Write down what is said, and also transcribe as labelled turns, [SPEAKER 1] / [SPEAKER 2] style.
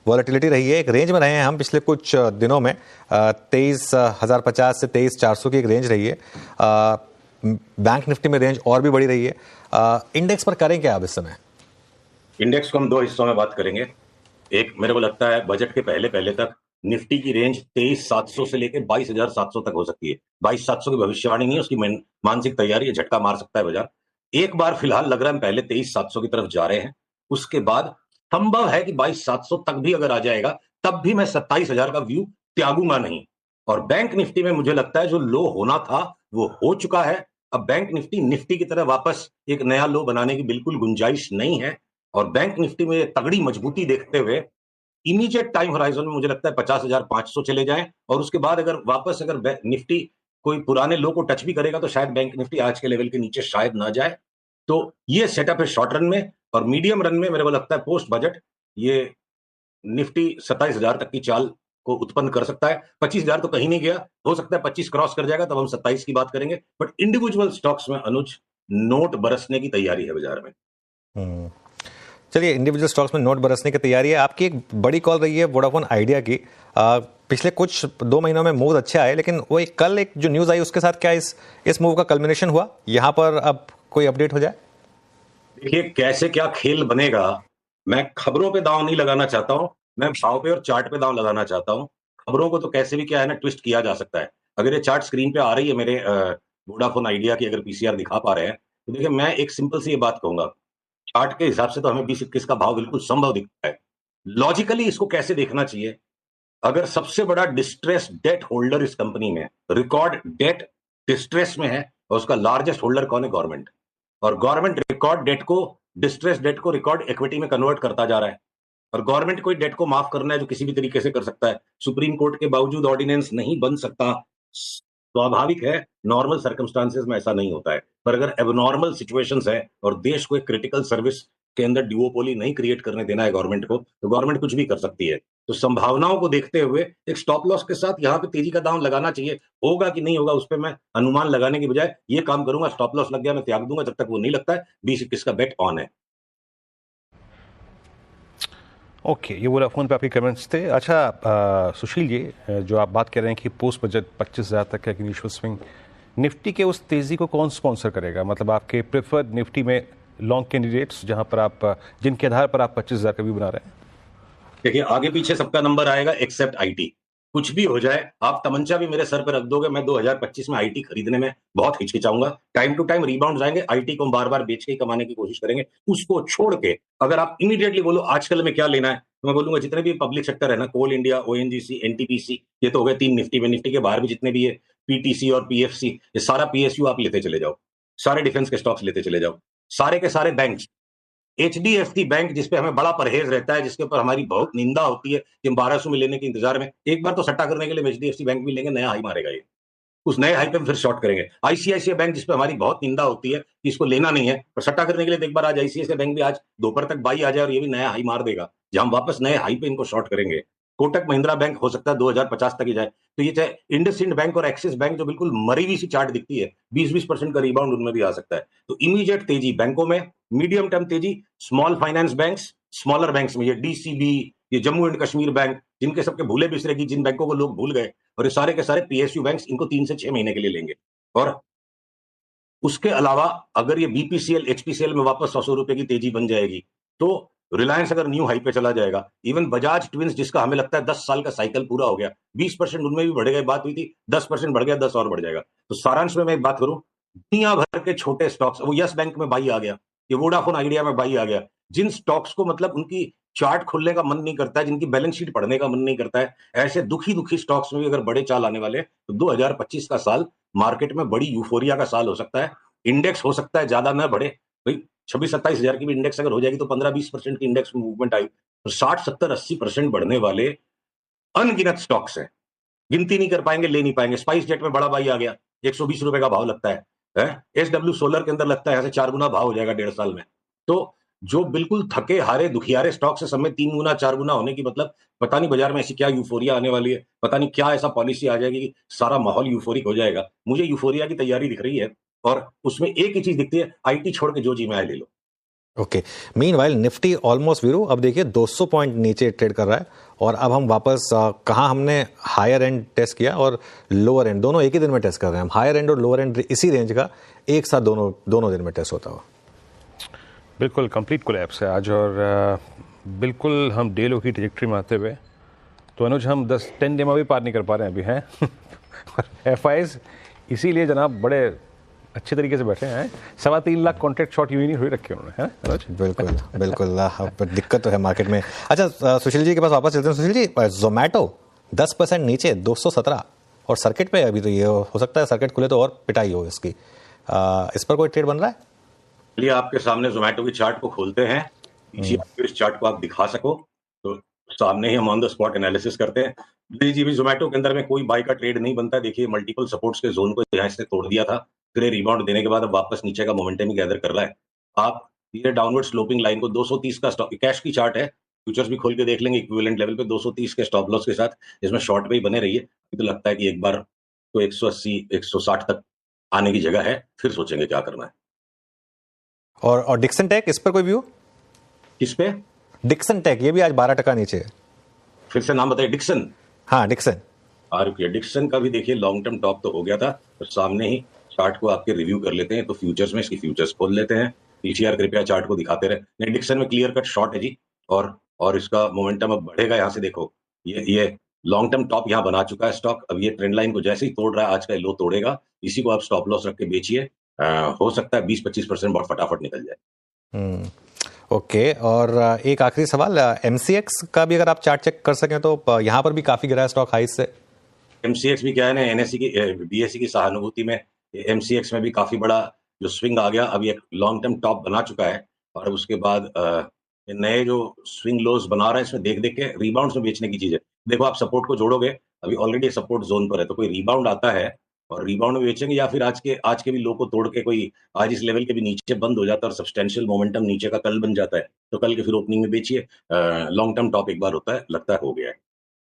[SPEAKER 1] Volatility रही है, एक रेंज में रहे हैं हम पिछले कुछ दिनों में। 23,050 से 23,400 की एक रेंज रही है। बैंक निफ्टी में रेंज और भी बड़ी रही है। इंडेक्स पर करें क्या आप इस समय?
[SPEAKER 2] इंडेक्स को हम दो हिस्सों में बात करेंगे। एक, मेरे को लगता है बजट के पहले पहले तक निफ्टी की रेंज 23,700 से लेकर 22,700 तक हो सकती है। 22,700 की भविष्यवाणी नहीं है, उसकी मानसिक तैयारी है, झटका मार सकता है बाजार। एक बार फिलहाल लग रहा है हम पहले 23,700 की तरफ जा रहे हैं। उसके बाद संभव है कि 22,700 तक भी अगर आ जाएगा तब भी मैं 27,000 का व्यू त्यागूंगा नहीं। और बैंक निफ्टी में मुझे लगता है जो लो होना था वो हो चुका है। अब बैंक निफ्टी निफ्टी की तरह वापस एक नया लो बनाने की बिल्कुल गुंजाइश नहीं है। और बैंक निफ्टी में तगड़ी मजबूती देखते हुए इमीडिएट टाइम होराइजन में मुझे लगता है 50,500 चले जाएं। और उसके बाद अगर वापस अगर निफ्टी कोई पुराने लो को टच भी करेगा तो शायद बैंक निफ्टी आज के लेवल के नीचे शायद ना जाए। तो ये सेटअप है शॉर्ट रन में। और मीडियम रन में मेरे को लगता है पोस्ट बजट ये निफ्टी 27,000 तक की चाल को उत्पन्न कर सकता है। 25,000 तो कहीं नहीं गया, हो सकता है 25 क्रॉस कर जाएगा, तब हम 27 की बात करेंगे। बट इंडिविजुअल स्टॉक्स में अनुज नोट बरसने की तैयारी है बाजार में।
[SPEAKER 1] चलिए, इंडिविजुअल स्टॉक्स में नोट बरसने की तैयारी है। आपकी एक बड़ी कॉल रही है वोडाफोन आइडिया की। पिछले कुछ 2 महीनों में मूव अच्छे आए, लेकिन वो कल एक जो न्यूज आई उसके साथ क्या इस मूव का कल्मिनेशन हुआ? यहां पर अब कोई अपडेट हो जाए?
[SPEAKER 2] देखिए कैसे क्या खेल बनेगा, मैं खबरों पे दांव नहीं लगाना चाहता हूं, मैं भाव पे और चार्ट पे दांव लगाना चाहता हूं। खबरों को तो कैसे भी क्या है ना ट्विस्ट किया जा सकता है। अगर ये चार्ट स्क्रीन पे आ रही है मेरे वोडाफोन आइडिया की, अगर पीसीआर दिखा पा रहे हैं तो देखिए मैं एक सिंपल सी ये बात कहूंगा। चार्ट के हिसाब से तो हमें 20-21 का भाव बिल्कुल संभव दिखता है। लॉजिकली इसको कैसे देखना चाहिए? अगर सबसे बड़ा डिस्ट्रेस डेट होल्डर इस कंपनी में रिकॉर्ड डेट डिस्ट्रेस में है और उसका लार्जेस्ट होल्डर कौन है? गवर्नमेंट। और गवर्नमेंट रिकॉर्ड डेट को डिस्ट्रेस डेट को रिकॉर्ड इक्विटी में कन्वर्ट करता जा रहा है। और गवर्नमेंट कोई डेट को माफ करना है जो किसी भी तरीके से कर सकता है। सुप्रीम कोर्ट के बावजूद ऑर्डिनेंस नहीं बन सकता। स्वाभाविक है, नॉर्मल सर्कमस्टांसेस में ऐसा नहीं होता है। पर अगर एबनॉर्मल सिचुएशंस है और देश को एक क्रिटिकल सर्विस के अंदर ड्यूओपोली नहीं क्रिएट करने देना है गवर्नमेंट को, तो गवर्नमेंट कुछ भी कर सकती है। तो संभावनाओं को देखते हुए एक स्टॉप लॉस के साथ यहां पे तेजी का दांव लगाना चाहिए। होगा कि नहीं होगा उस पर मैं अनुमान लगाने की बजाय ये काम करूंगा, स्टॉप लॉस लग गया मैं त्याग दूंगा, जब तक वो नहीं लगता है 20-21 का बेट ऑन है।
[SPEAKER 3] ओके, ये वोडाफोन पे आपके कमेंट्स थे। अच्छा सुशील जी, जो आप बात कर रहे हैं कि पोस्ट बजट 25,000 तक का इनिशियल स्विंग, निफ्टी के उस तेजी को कौन स्पॉन्सर करेगा? मतलब आपके प्रेफर्ड निफ्टी में लॉन्ग कैंडिडेट्स जहां पर आप जिनके आधार पर आप 25,000 का भी बना रहे हैं?
[SPEAKER 2] देखिए आगे पीछे सबका नंबर आएगा एक्सेप्ट आईटी। कुछ भी हो जाए, आप तमंचा भी मेरे सर पर रख दोगे, मैं 2025 में आईटी खरीदने में बहुत हिचकिचाऊंगा। टाइम टू टाइम रिबाउंड आएंगे, आईटी को हम बार बार बेच के ही कमाने की कोशिश करेंगे। उसको छोड़ के अगर आप इमीडिएटली बोलो आजकल में क्या लेना है, तो मैं बोलूंगा जितने भी पब्लिक सेक्टर है ना, कोल इंडिया, ओएनजीसी, एनटीपीसी, ये तो हो गए 3 निफ्टी में। निफ्टी के बाहर भी जितने भी है पीटीसी और पीएफसी, ये सारा पीएसयू आप लेते चले जाओ, सारे डिफेंस के स्टॉक्स लेते चले जाओ, सारे के सारे बैंक। एचडीएफसी बैंक जिसपे हमें बड़ा परहेज रहता है, जिसके ऊपर हमारी बहुत निंदा होती है कि हम 1200 में लेने के इंतजार में, एक बार तो सट्टा करने के लिए एचडीएफसी बैंक भी लेंगे, नया हाई मारेगा ये, उस नए हाई पे हम फिर शॉर्ट करेंगे। आईसीआईसीआई बैंक जिसपे हमारी बहुत निंदा होती है कि इसको लेना नहीं है, पर सट्टा करने के लिए एक बार आज आईसीआईसीआई बैंक भी आज दोपहर तक बाई आ जाए और ये भी नया हाई मार देगा, जहां हम वापस नए हाई पे इनको शॉर्ट करेंगे। कोटक महिंद्रा बैंक हो सकता है 2050 तक ही जाए। तो ये चाहे इंडसइंड बैंक और एक्सिस बैंक जो बिल्कुल मरी हुई सी चार्ट दिखती है, 20-20% का रिबाउंड उनमें भी आ सकता है। तो इमीडिएट तेजी बैंकों में, मीडियम टर्म तेजी small finance banks, smaller banks में, ये डीसीबी, ये जम्मू एंड कश्मीर बैंक, जिनके सबके भूले बिसरे की, जिन बैंकों को लोग भूल गए, और ये सारे के सारे पीएसयू बैंक्स, इनको 3 से 6 महीने के लिए लेंगे। और उसके अलावा अगर ये बीपीसीएल एचपीसीएल में वापस 100 रुपए की तेजी बन जाएगी, तो रिलायंस अगर न्यू हाई पे चला जाएगा, इवन बजाज ट्विंस जिसका हमें लगता है 10 साल का साइकिल पूरा हो गया, 20% उनमें भी बढ़ेगा, बात हुई थी 10% बढ़ गया, 10 और बढ़ जाएगा। तो सारांश में मैं एक बात करूं, दुनिया भर के छोटे स्टॉक्स, वो यस बैंक में बाई आ गया, ये वोडाफोन आइडिया में बाई आ गया, जिन स्टॉक्स को मतलब उनकी चार्ट खोलने का मन नहीं करता है, जिनकी बैलेंस शीट पढ़ने का मन नहीं करता है, ऐसे दुखी दुखी स्टॉक्स में भी अगर बड़े चाल आने वाले, तो 2025 का साल मार्केट में बड़ी यूफोरिया का साल हो सकता है। इंडेक्स हो सकता है ज्यादा न बढ़े भाई, 26-27 हजार की भी इंडेक्स अगर हो जाएगी तो 15-20% की इंडेक्स में मूवमेंट आई, तो 60-70-80% बढ़ने वाले अनगिनत स्टॉक्स हैं, गिनती नहीं कर पाएंगे, ले नहीं पाएंगे। स्पाइस जेट में बड़ा बाई आ गया, 120 रुपए का भाव लगता है। एसडब्ल्यू सोलर के अंदर लगता है यहाँ से 4 गुना भाव हो जाएगा 1.5 साल में। तो जो बिल्कुल थके हारे दुखियारे स्टॉक्स है, सब में 3 गुना 4 गुना होने की मतलब, पता नहीं बाजार में ऐसी क्या यूफोरिया आने वाली है, पता नहीं क्या ऐसा पॉलिसी आ जाएगी कि सारा माहौल यूफोरिक हो जाएगा। मुझे यूफोरिया की तैयारी दिख रही है और उसमें एक ही चीज दिखती है, आईटी छोड़ के जो जी में आए ले लो।
[SPEAKER 1] ओके, मीनवाइल निफ्टी ऑलमोस्ट वीरू अब देखिए 200 पॉइंट नीचे ट्रेड कर रहा है और अब हम वापस कहाँ हमने हायर एंड टेस्ट किया और लोअर एंड दोनों एक ही दिन में टेस्ट कर रहे हैं हम। हायर एंड और लोअर एंड इसी रेंज का एक साथ दोनों दिन में टेस्ट होता हुआ।
[SPEAKER 3] बिल्कुल कंप्लीट कोलैप्स है आज और बिल्कुल हम डे लो की ट्रैजेक्टरी में आते हुए तो अनुज हम 10 डे में भी पार नहीं कर पा रहे हैं अभी हैं और FIs इसीलिए जनाब बड़े अच्छे तरीके से बैठे हैं। 3.25 लाख कॉन्ट्रैक्ट शॉर्ट यूं ही नहीं हुए रखे उन्होंने, हैं अनुज?
[SPEAKER 1] बिल्कुल बिल्कुल पर दिक्कत तो है मार्केट में। अच्छा सुशील जी के पास वापस चलते हैं। सुशील जी, जोमेटो 10% नीचे 217 और सर्किट पे अभी तो ये हो सकता है सर्किट खुले तो और पिटाई हो इसकी। इस पर कोई ट्रेड बन रहा है?
[SPEAKER 2] चलिए आपके सामने जोमेटो की चार्ट को खोलते हैं, पीछे इस चार्ट को आप दिखा सको तो सामने ही हम ऑन द स्पॉट एनालिसिस करते हैं। जी भी जोमेटो के अंदर में कोई बाई का ट्रेड नहीं बनता। देखिए मल्टीपल सपोर्ट्स के जोन को यहाँ से तोड़ दिया था, फिर रिबाउंड देने के बाद अब वापस नीचे का मोमेंटम ही गैदर कर रहा है। आप ये डाउनवर्ड स्लोपिंग लाइन को 230 का स्टॉप कैश की चार्ट है, फ्यूचर्स भी खोल के देख लेंगे इक्विवेलेंट लेवल पे 230 के स्टॉप लॉस के साथ, इसमें शॉर्ट पे ही बने रहिए। तो लगता है कि एक बार तो 180 160 तक आने की जगह है, फिर सोचेंगे क्या करना है।
[SPEAKER 1] और डिक्सन टेक, इस पर कोई व्यू?
[SPEAKER 2] किस पे?
[SPEAKER 1] डिक्सन टेक, ये भी आज 12% नीचे है।
[SPEAKER 2] फिर से नाम बताइए। डिक्सन?
[SPEAKER 1] हाँ डिक्सन।
[SPEAKER 2] रुकिए, डिक्सन का भी देखिए लॉन्ग टर्म टॉप तो हो गया था, तो सामने ही चार्ट को आपके रिव्यू कर लेते हैं। तो फ्यूचर्स में इसकी फ्यूचर्स खोल लेते हैं। पीसीआर कृपया चार्ट को दिखाते रहे। नहीं, डिक्सन में क्लियर कट शॉर्ट है जी, और इसका मोमेंटम अब बढ़ेगा। यहाँ से देखो ये लॉन्ग टर्म टॉप यहाँ बना चुका है स्टॉक। अब ये ट्रेंड लाइन को जैसे ही तोड़ रहा है, आज का लो तोड़ेगा, इसी को आप स्टॉप लॉस रख के बेचिए। हो सकता है 20-25% बहुत फटाफट निकल जाए।
[SPEAKER 1] ओके, और एक आखिरी सवाल, MCX का भी अगर आप चार्ट चेक कर सकें तो यहाँ पर भी काफी गिरा है स्टॉक हाई से।
[SPEAKER 2] MCX भी क्या है ना, NSE की BSE की सहानुभूति में MCX में भी काफी बड़ा जो स्विंग आ गया। अभी एक लॉन्ग टर्म टॉप बना चुका है और उसके बाद नए जो स्विंग लोज बना रहा है, इसमें देख देख के रिबाउंड्स में बेचने की चीज है। देखो आप सपोर्ट को जोड़ोगे, अभी ऑलरेडी सपोर्ट जोन पर है, तो कोई रिबाउंड आता है और रिबाउंड में बेचेंगे, या फिर आज के भी लो को तोड़ के कोई आज इस लेवल के भी नीचे बंद हो जाता है और सब्सटेंशियल मोमेंटम नीचे का कल बन जाता है, तो कल के फिर ओपनिंग में बेचिए। लॉन्ग टर्म टॉप एक बार होता है, लगता है हो गया है।